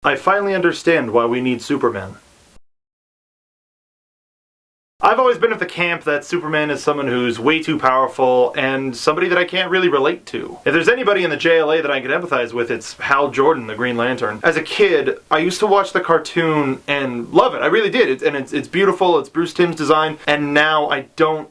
I finally understand why we need Superman. I've always been of the camp that Superman is someone who's way too powerful and somebody that I can't really relate to. If there's anybody in the JLA that I can empathize with, it's Hal Jordan, the Green Lantern. As a kid, I used to watch the cartoon and love it. I really did. It's beautiful, it's Bruce Timm's design, and now I don't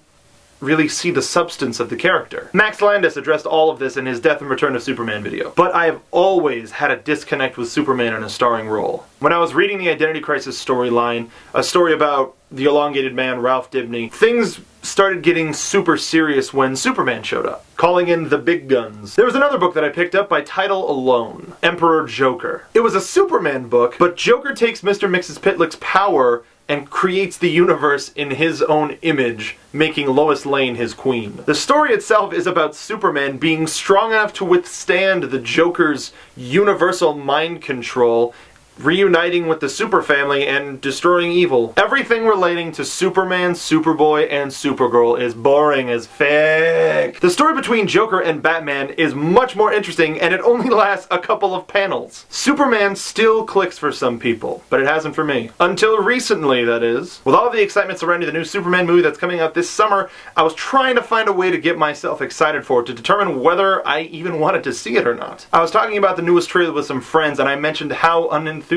really see the substance of the character. Max Landis addressed all of this in his Death and Return of Superman video. But I have always had a disconnect with Superman in a starring role. When I was reading the Identity Crisis storyline, a story about the elongated man Ralph Dibny, things started getting super serious when Superman showed up, calling in the big guns. There was another book that I picked up by title alone, Emperor Joker. It was a Superman book, but Joker takes Mr. and Mrs. Pitlick's power and creates the universe in his own image, making Lois Lane his queen. The story itself is about Superman being strong enough to withstand the Joker's universal mind control, reuniting with the Super Family and destroying evil. Everything relating to Superman, Superboy, and Supergirl is boring as feck. The story between Joker and Batman is much more interesting, and it only lasts a couple of panels. Superman still clicks for some people, but it hasn't for me. Until recently, that is. With all the excitement surrounding the new Superman movie that's coming out this summer, I was trying to find a way to get myself excited for it to determine whether I even wanted to see it or not. I was talking about the newest trailer with some friends, and I mentioned how unenthusiastic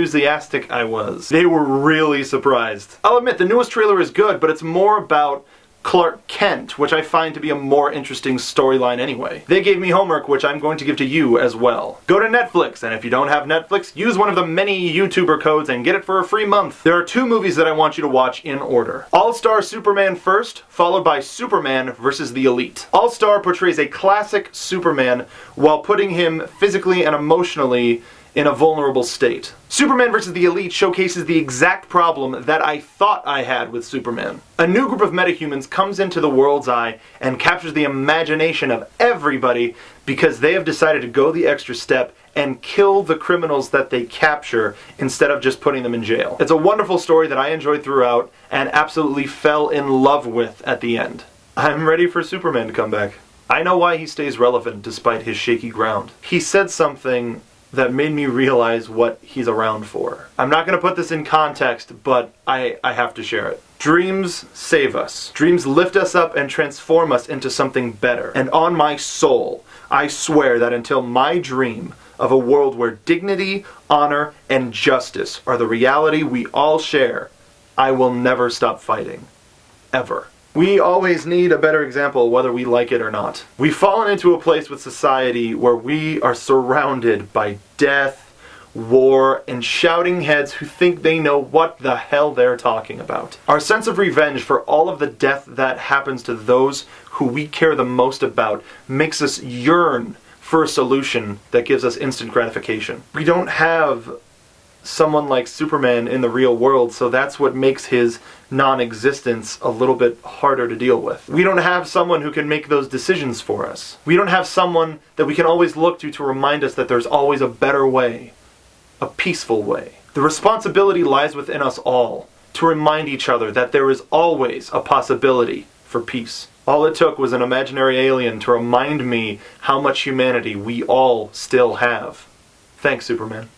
I was. They were really surprised. I'll admit, the newest trailer is good, but it's more about Clark Kent, which I find to be a more interesting storyline anyway. They gave me homework, which I'm going to give to you as well. Go to Netflix, and if you don't have Netflix, use one of the many YouTuber codes and get it for a free month. There are two movies that I want you to watch in order. All-Star Superman first, followed by Superman vs. the Elite. All-Star portrays a classic Superman while putting him physically and emotionally in a vulnerable state. Superman vs. the Elite showcases the exact problem that I thought I had with Superman. A new group of metahumans comes into the world's eye and captures the imagination of everybody because they have decided to go the extra step and kill the criminals that they capture instead of just putting them in jail. It's a wonderful story that I enjoyed throughout and absolutely fell in love with at the end. I'm ready for Superman to come back. I know why he stays relevant despite his shaky ground. He said something that made me realize what he's around for. I'm not going to put this in context, but I have to share it. Dreams save us. Dreams lift us up and transform us into something better. And on my soul, I swear that until my dream of a world where dignity, honor, and justice are the reality we all share, I will never stop fighting. Ever. We always need a better example whether we like it or not. We've fallen into a place with society where we are surrounded by death, war, and shouting heads who think they know what the hell they're talking about. Our sense of revenge for all of the death that happens to those who we care the most about makes us yearn for a solution that gives us instant gratification. We don't have someone like Superman in the real world, so that's what makes his non-existence a little bit harder to deal with. We don't have someone who can make those decisions for us. We don't have someone that we can always look to remind us that there's always a better way, a peaceful way. The responsibility lies within us all to remind each other that there is always a possibility for peace. All it took was an imaginary alien to remind me how much humanity we all still have. Thanks, Superman.